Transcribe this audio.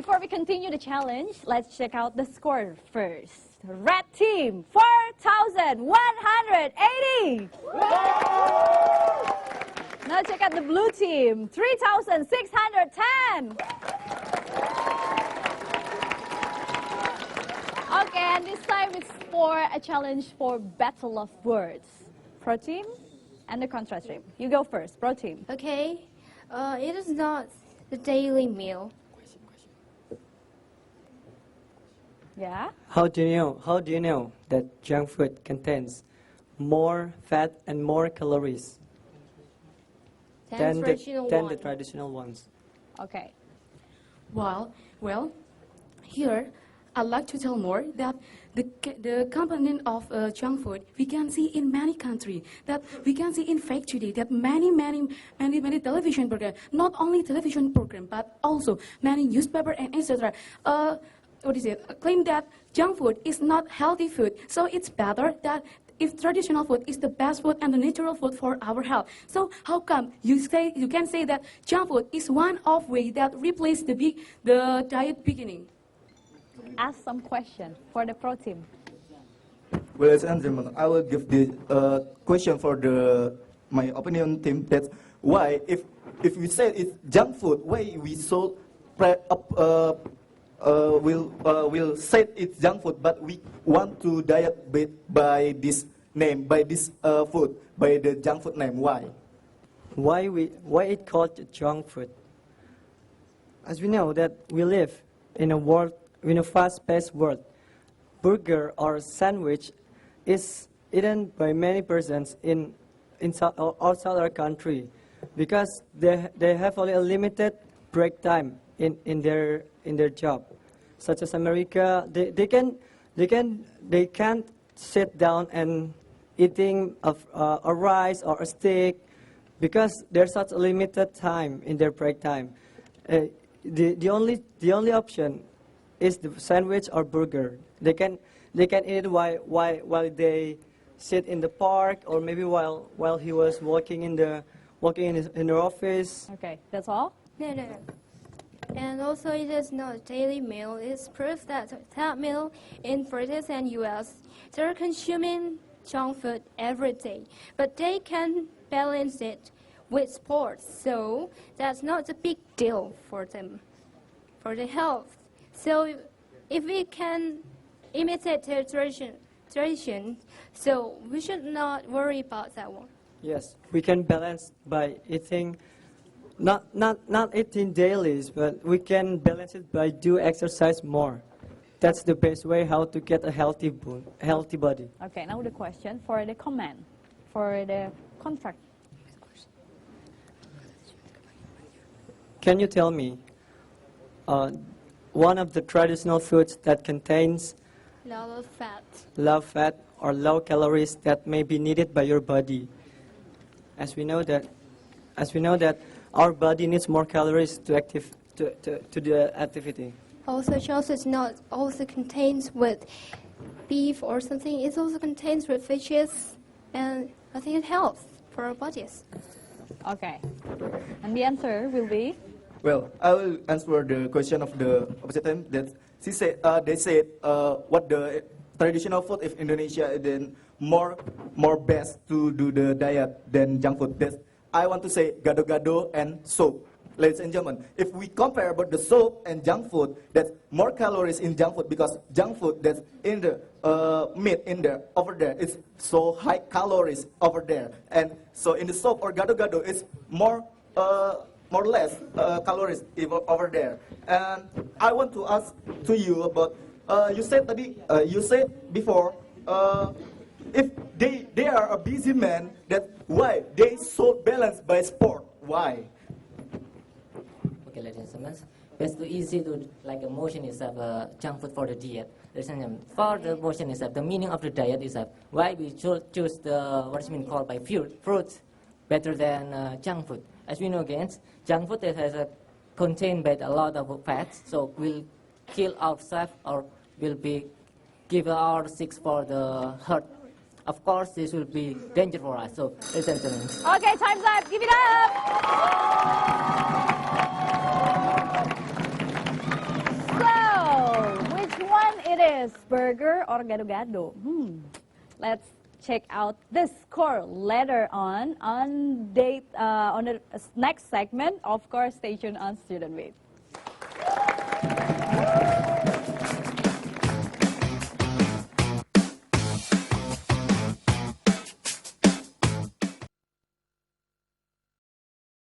before we continue the challenge, let's check out the score first. Red team, 4,180. Now check out the blue team, 3,610. Okay, and this time it's for a challenge for battle of words. Pro team and the contrast team. You go first, pro team. Okay, it is not the daily meal. Yeah? How do you know that junk food contains more fat and more calories than the traditional ones? Okay. Well, here I'd like to tell more that the component of junk food we can see in many countries, that we can see in fact today that many television programs, not only television program but also many newspaper and etc. Claim that junk food is not healthy food, so it's better that if traditional food is the best food and the natural food for our health. So how come you can say that junk food is one of way that replace the diet beginning? Ask some question for the pro team. Well, ladies and gentlemen, I will give the question for my opinion team. That's why if we say it's junk food, why we so will say it's junk food, but we want to diet by this name, by this food, by the junk food name. Why? Why it called junk food? As we know that we live in a fast-paced world. Burger or sandwich is eaten by many persons outside our country because they have only a limited break time in their job. Such as America, they can't sit down and eating a rice or a steak because there's such a limited time in their break time. The only option is the sandwich or burger. They can eat it while they sit in the park, or maybe while he was walking in their office. Okay, that's all? No. And also it is not a daily meal. It's proof that that meal in British and US, they're consuming junk food every day. But they can balance it with sports. So that's not a big deal for them, for the health. So if we can imitate their tradition, so we should not worry about that one. Yes, we can balance by eating, not eating dailies, but we can balance it by do exercise more. That's the best way how to get a healthy body. Okay, now the question for the comment, for the contract. Can you tell me one of the traditional foods that contains Low fat. low fat or low calories that may be needed by your body? As we know that our body needs more calories to the activity. Also, chocolate not also contains with beef or something. It also contains with fishes, and I think it helps for our bodies. Okay, and the answer will be? Well, I will answer the question of the opposite team. That they said what the traditional food of Indonesia is then more best to do the diet than junk food. That's, I want to say gado-gado and soup. Ladies and gentlemen, if we compare about the soup and junk food, that's more calories in junk food because junk food that's in the meat in there over there is so high calories over there, and so in the soup or gado-gado it's more or less calories over there. And I want to ask to you about you said before if they are a busy man, that why they so balanced by sport? Why? Okay, ladies and gentlemen, it's too easy to like a motion itself, junk food for the diet. Ladies and gentlemen, for the motion itself, the meaning of the diet is why we choose the what is mean called by fruits better than junk food. As we know, again, junk food that has contained by a lot of fats, so will kill ourselves or will be give our sick for the heart. Of course, this will be dangerous for us. So, ladies and gentlemen. Okay, time's up. Give it up. is burger or gado-gado? Let's check out this score later on the next segment. Of course, stay tuned on Student Beat.